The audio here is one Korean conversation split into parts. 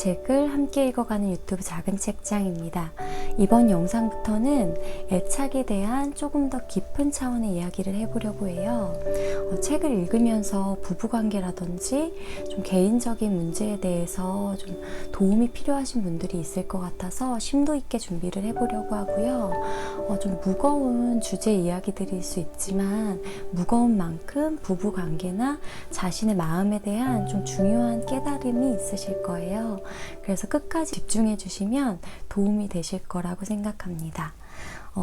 책을 함께 읽어가는 유튜브 작은 책장입니다. 이번 영상부터는 애착에 대한 조금 더 깊은 차원의 이야기를 해보려고 해요. 책을 읽으면서 부부관계라든지 좀 개인적인 문제에 대해서 좀 도움이 필요하신 분들이 있을 것 같아서 심도 있게 준비를 해보려고 하고요. 좀 무거운 주제 이야기들일 수 있지만 무거운 만큼 부부관계나 자신의 마음에 대한 좀 중요한 깨달음이 있으실 거예요. 그래서 끝까지 집중해 주시면 도움이 되실 거라고 생각합니다.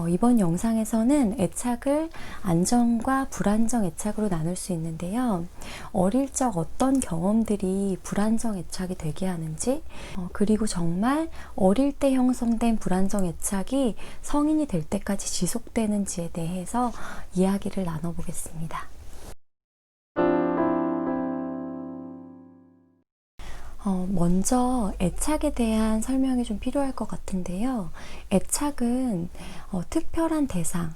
이번 영상에서는 애착을 안정과 불안정 애착으로 나눌 수 있는데요. 어릴 적 어떤 경험들이 불안정 애착이 되게 하는지, 그리고 정말 어릴 때 형성된 불안정 애착이 성인이 될 때까지 지속되는지에 대해서 이야기를 나눠보겠습니다. 먼저 애착에 대한 설명이 좀 필요할 것 같은데요. 애착은 특별한 대상,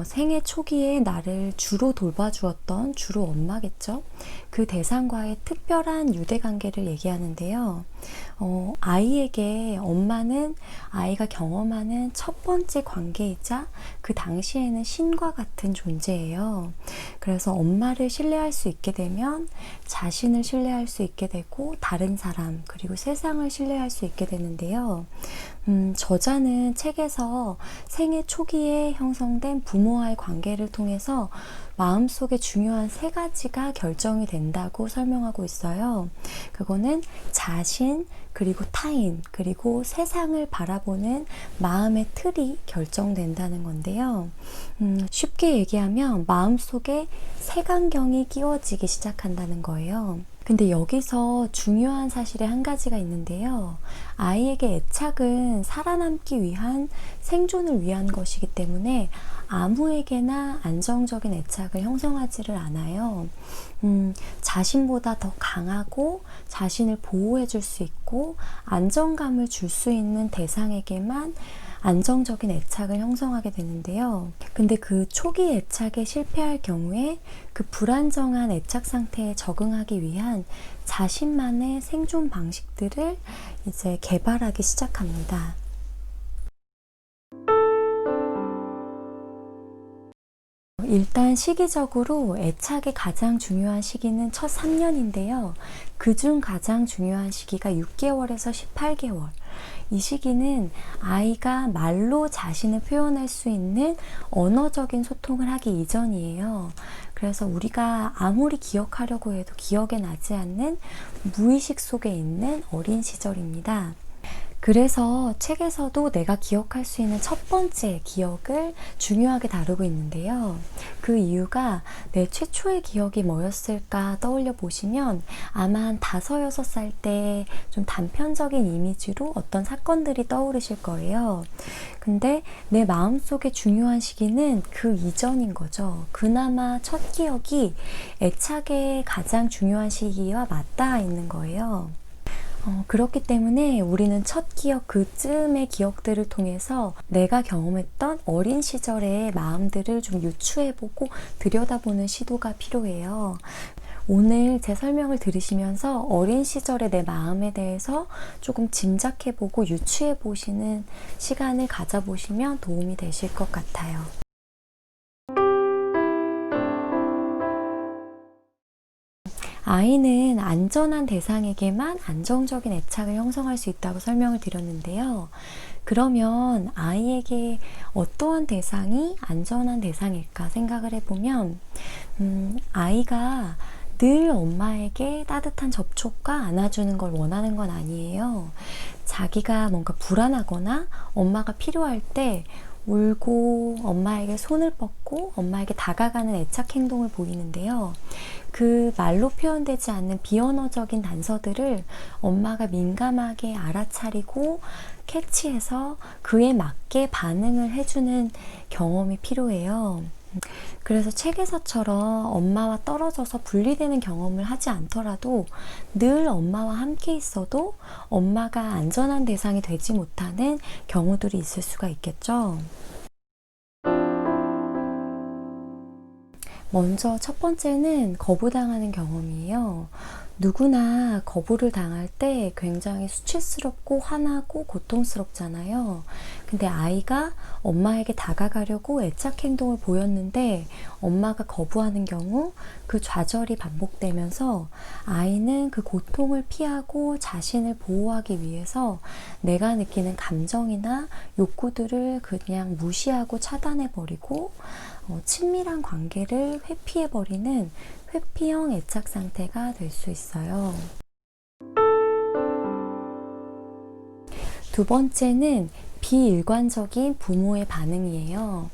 생애 초기에 나를 주로 돌봐주었던 주로 엄마겠죠. 그 대상과의 특별한 유대관계를 얘기하는데요. 아이에게 엄마는 아이가 경험하는 첫 번째 관계이자 그 당시에는 신과 같은 존재예요. 그래서 엄마를 신뢰할 수 있게 되면 자신을 신뢰할 수 있게 되고 다른 사람 그리고 세상을 신뢰할 수 있게 되는데요. 저자는 책에서 생애 초기에 형성된 부모와의 관계를 통해서 마음속에 중요한 세 가지가 결정이 된다고 설명하고 있어요. 그거는 자신, 그리고 타인, 그리고 세상을 바라보는 마음의 틀이 결정된다는 건데요. 쉽게 얘기하면 마음속에 색안경이 끼워지기 시작한다는 거예요. 근데 여기서 중요한 사실이 한 가지가 있는데요. 아이에게 애착은 살아남기 위한 생존을 위한 것이기 때문에 아무에게나 안정적인 애착을 형성하지를 않아요. 자신보다 더 강하고 자신을 보호해 줄 수 있고 안정감을 줄 수 있는 대상에게만 안정적인 애착을 형성하게 되는데요. 근데 그 초기 애착에 실패할 경우에 그 불안정한 애착 상태에 적응하기 위한 자신만의 생존 방식들을 이제 개발하기 시작합니다. 일단 시기적으로 애착의 가장 중요한 시기는 첫 3년인데요. 그중 가장 중요한 시기가 6개월에서 18개월. 이 시기는 아이가 말로 자신을 표현할 수 있는 언어적인 소통을 하기 이전이에요. 그래서 우리가 아무리 기억하려고 해도 기억에 나지 않는 무의식 속에 있는 어린 시절입니다. 그래서 책에서도 내가 기억할 수 있는 첫 번째 기억을 중요하게 다루고 있는데요. 그 이유가 내 최초의 기억이 뭐였을까 떠올려 보시면 아마 한 5, 6살 때 좀 단편적인 이미지로 어떤 사건들이 떠오르실 거예요. 근데 내 마음속에 중요한 시기는 그 이전인 거죠. 그나마 첫 기억이 애착의 가장 중요한 시기와 맞닿아 있는 거예요. 그렇기 때문에 우리는 첫 기억, 그쯤의 기억들을 통해서 내가 경험했던 어린 시절의 마음들을 좀 유추해보고 들여다보는 시도가 필요해요. 오늘 제 설명을 들으시면서 어린 시절의 내 마음에 대해서 조금 짐작해보고 유추해보시는 시간을 가져보시면 도움이 되실 것 같아요. 아이는 안전한 대상에게만 안정적인 애착을 형성할 수 있다고 설명을 드렸는데요. 그러면 아이에게 어떠한 대상이 안전한 대상일까 생각을 해보면 아이가 늘 엄마에게 따뜻한 접촉과 안아주는 걸 원하는 건 아니에요. 자기가 뭔가 불안하거나 엄마가 필요할 때 울고 엄마에게 손을 뻗고 엄마에게 다가가는 애착 행동을 보이는데요. 그 말로 표현되지 않는 비언어적인 단서들을 엄마가 민감하게 알아차리고 캐치해서 그에 맞게 반응을 해주는 경험이 필요해요. 그래서 책에서처럼 엄마와 떨어져서 분리되는 경험을 하지 않더라도 늘 엄마와 함께 있어도 엄마가 안전한 대상이 되지 못하는 경우들이 있을 수가 있겠죠. 먼저 첫 번째는 거부당하는 경험이에요. 누구나 거부를 당할 때 굉장히 수치스럽고 화나고 고통스럽잖아요. 근데 아이가 엄마에게 다가가려고 애착 행동을 보였는데 엄마가 거부하는 경우 그 좌절이 반복되면서 아이는 그 고통을 피하고 자신을 보호하기 위해서 내가 느끼는 감정이나 욕구들을 그냥 무시하고 차단해버리고 친밀한 관계를 회피해버리는 회피형 애착 상태가 될 수 있어요. 두 번째는 비일관적인 부모의 반응이에요.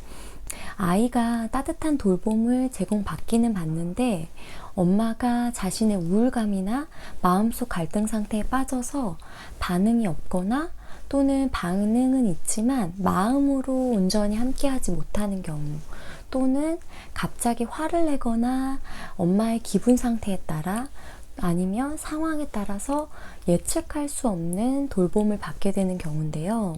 아이가 따뜻한 돌봄을 제공받기는 받는데 엄마가 자신의 우울감이나 마음속 갈등 상태에 빠져서 반응이 없거나 또는 반응은 있지만 마음으로 온전히 함께하지 못하는 경우, 또는 갑자기 화를 내거나 엄마의 기분 상태에 따라 아니면 상황에 따라서 예측할 수 없는 돌봄을 받게 되는 경우인데요.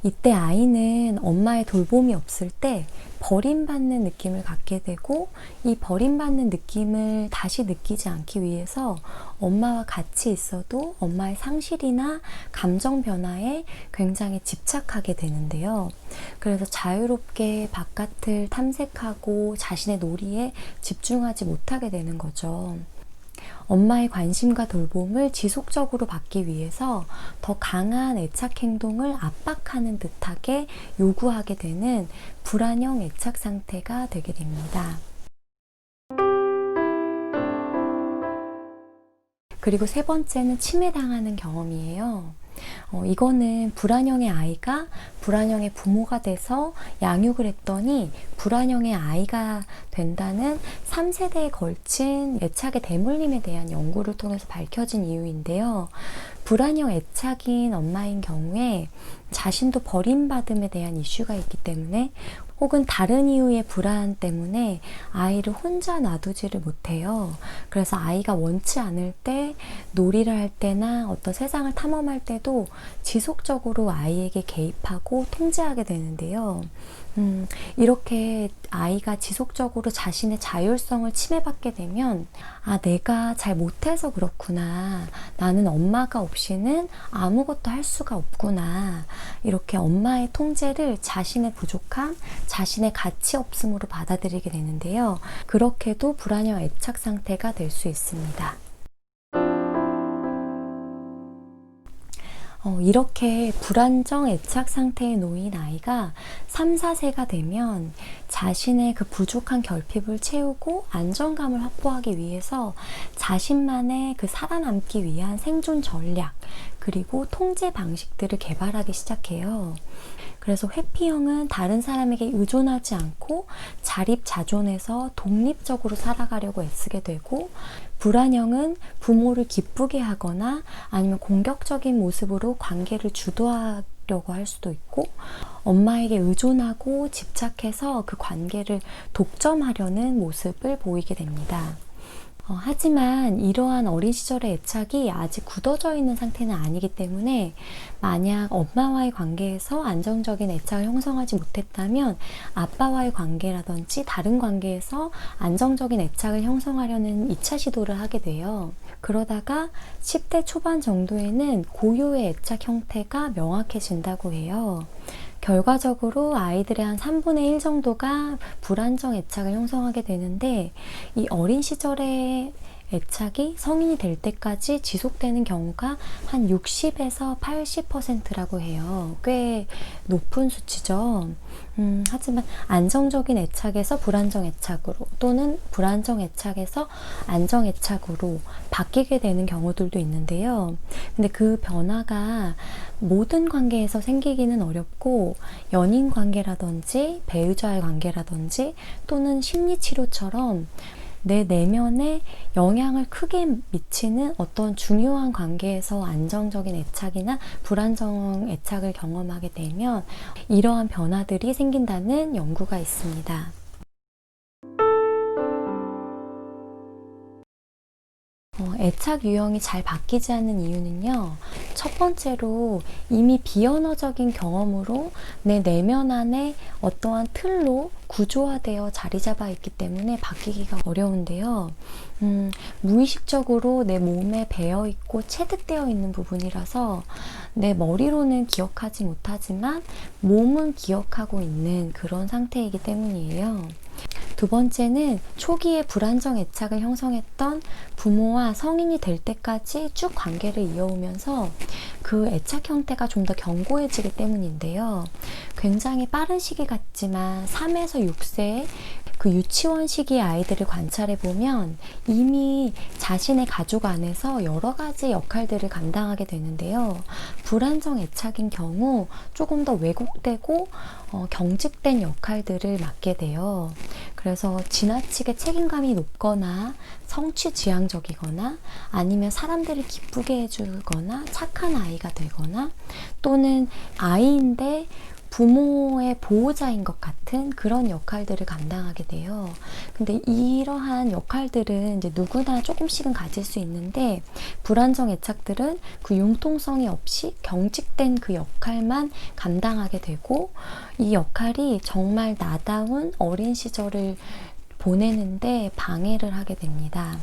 이때 아이는 엄마의 돌봄이 없을 때 버림받는 느낌을 갖게 되고, 이 버림받는 느낌을 다시 느끼지 않기 위해서 엄마와 같이 있어도 엄마의 상실이나 감정 변화에 굉장히 집착하게 되는데요. 그래서 자유롭게 바깥을 탐색하고 자신의 놀이에 집중하지 못하게 되는 거죠. 엄마의 관심과 돌봄을 지속적으로 받기 위해서 더 강한 애착 행동을 압박하는 듯하게 요구하게 되는 불안형 애착 상태가 되게 됩니다. 그리고 세 번째는 침해당하는 경험이에요. 이거는 불안형의 아이가 불안형의 부모가 돼서 양육을 했더니 불안형의 아이가 된다는 3세대에 걸친 애착의 대물림에 대한 연구를 통해서 밝혀진 이유인데요. 불안형 애착인 엄마인 경우에 자신도 버림받음에 대한 이슈가 있기 때문에, 혹은 다른 이유의 불안 때문에 아이를 혼자 놔두지를 못해요. 그래서 아이가 원치 않을 때 놀이를 할 때나 어떤 세상을 탐험할 때도 지속적으로 아이에게 개입하고 통제하게 되는데요. 이렇게 아이가 지속적으로 자신의 자율성을 침해받게 되면, 아, 내가 잘 못해서 그렇구나. 나는 엄마가 없이는 아무것도 할 수가 없구나. 이렇게 엄마의 통제를 자신의 부족함, 자신의 가치 없음으로 받아들이게 되는데요. 그렇게도 불안형 애착 상태가 될 수 있습니다. 이렇게 불안정 애착 상태에 놓인 아이가 3, 4세가 되면 자신의 그 부족한 결핍을 채우고 안정감을 확보하기 위해서 자신만의 그 살아남기 위한 생존 전략, 그리고 통제 방식들을 개발하기 시작해요. 그래서 회피형은 다른 사람에게 의존하지 않고 자립자존해서 독립적으로 살아가려고 애쓰게 되고, 불안형은 부모를 기쁘게 하거나 아니면 공격적인 모습으로 관계를 주도하려고 할 수도 있고, 엄마에게 의존하고 집착해서 그 관계를 독점하려는 모습을 보이게 됩니다. 하지만 이러한 어린 시절의 애착이 아직 굳어져 있는 상태는 아니기 때문에, 만약 엄마와의 관계에서 안정적인 애착을 형성하지 못했다면 아빠와의 관계라든지 다른 관계에서 안정적인 애착을 형성하려는 2차 시도를 하게 돼요. 그러다가 10대 초반 정도에는 고유의 애착 형태가 명확해진다고 해요. 결과적으로 아이들의 한 3분의 1 정도가 불안정 애착을 형성하게 되는데, 이 어린 시절의 애착이 성인이 될 때까지 지속되는 경우가 한 60에서 80%라고 해요. 꽤 높은 수치죠. 하지만 안정적인 애착에서 불안정 애착으로, 또는 불안정 애착에서 안정 애착으로 바뀌게 되는 경우들도 있는데요. 근데 그 변화가 모든 관계에서 생기기는 어렵고, 연인 관계라든지 배우자의 관계라든지 또는 심리치료처럼 내 내면에 영향을 크게 미치는 어떤 중요한 관계에서 안정적인 애착이나 불안정 애착을 경험하게 되면 이러한 변화들이 생긴다는 연구가 있습니다. 애착 유형이 잘 바뀌지 않는 이유는요. 첫 번째로 이미 비언어적인 경험으로 내 내면 안에 어떠한 틀로 구조화되어 자리 잡아 있기 때문에 바뀌기가 어려운데요. 무의식적으로 내 몸에 배어 있고 체득되어 있는 부분이라서 내 머리로는 기억하지 못하지만 몸은 기억하고 있는 그런 상태이기 때문이에요. 두 번째는 초기에 불안정 애착을 형성했던 부모와 성인이 될 때까지 쭉 관계를 이어오면서 그 애착 형태가 좀 더 견고해지기 때문인데요. 굉장히 빠른 시기 같지만 3에서 6세 그 유치원 시기의 아이들을 관찰해 보면 이미 자신의 가족 안에서 여러 가지 역할들을 감당하게 되는데요. 불안정 애착인 경우 조금 더 왜곡되고 경직된 역할들을 맡게 돼요. 그래서 지나치게 책임감이 높거나 성취지향적이거나 아니면 사람들을 기쁘게 해주거나 착한 아이가 되거나 또는 아이인데 부모의 보호자인 것 같은 그런 역할들을 감당하게 돼요. 근데 이러한 역할들은 이제 누구나 조금씩은 가질 수 있는데 불안정 애착들은 그 융통성이 없이 경직된 그 역할만 감당하게 되고 이 역할이 정말 나다운 어린 시절을 보내는데 방해를 하게 됩니다.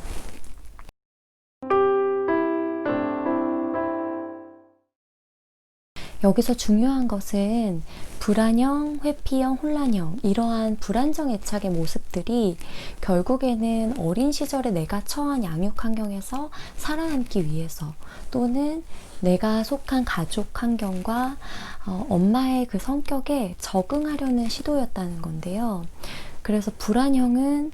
여기서 중요한 것은 불안형, 회피형, 혼란형 이러한 불안정 애착의 모습들이 결국에는 어린 시절에 내가 처한 양육 환경에서 살아남기 위해서 또는 내가 속한 가족 환경과 엄마의 그 성격에 적응하려는 시도였다는 건데요. 그래서 불안형은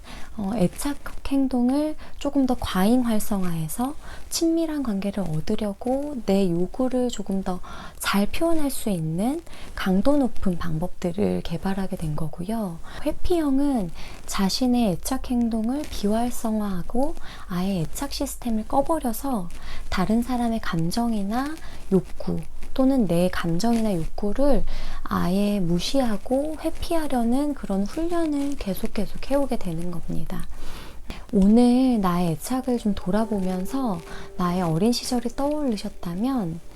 애착 행동을 조금 더 과잉 활성화해서 친밀한 관계를 얻으려고 내 요구를 조금 더 잘 표현할 수 있는 강도 높은 방법들을 개발하게 된 거고요. 회피형은 자신의 애착 행동을 비활성화하고 아예 애착 시스템을 꺼버려서 다른 사람의 감정이나 욕구 또는 내 감정이나 욕구를 아예 무시하고 회피하려는 그런 훈련을 계속 해오게 되는 겁니다. 오늘 나의 애착을 좀 돌아보면서 나의 어린 시절이 떠오르셨다면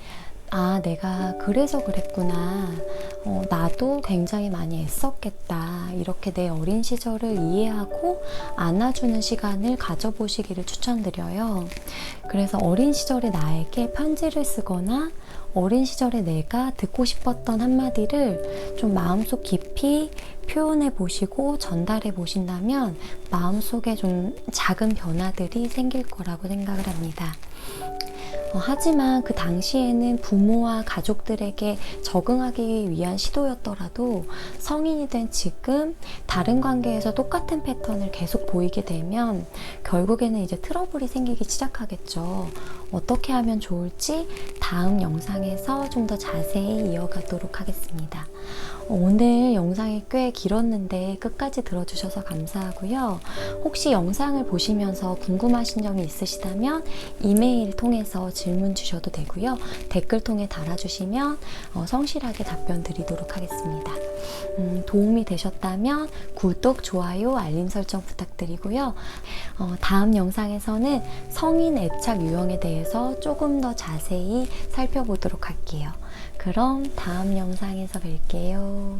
내가 그래서 그랬구나. 나도 굉장히 많이 애썼겠다. 이렇게 내 어린 시절을 이해하고 안아주는 시간을 가져보시기를 추천드려요. 그래서 어린 시절의 나에게 편지를 쓰거나 어린 시절에 내가 듣고 싶었던 한마디를 좀 마음속 깊이 표현해 보시고 전달해 보신다면 마음속에 좀 작은 변화들이 생길 거라고 생각을 합니다. 하지만 그 당시에는 부모와 가족들에게 적응하기 위한 시도였더라도 성인이 된 지금 다른 관계에서 똑같은 패턴을 계속 보이게 되면 결국에는 이제 트러블이 생기기 시작하겠죠. 어떻게 하면 좋을지 다음 영상에서 좀 더 자세히 이어가도록 하겠습니다. 오늘 영상이 꽤 길었는데 끝까지 들어주셔서 감사하고요. 혹시 영상을 보시면서 궁금하신 점이 있으시다면 이메일 통해서 질문 주셔도 되고요. 댓글 통해 달아주시면 성실하게 답변 드리도록 하겠습니다. 도움이 되셨다면 구독, 좋아요, 알림 설정 부탁드리고요. 다음 영상에서는 성인 애착 유형에 대해서 조금 더 자세히 살펴보도록 할게요. 그럼 다음 영상에서 뵐게요.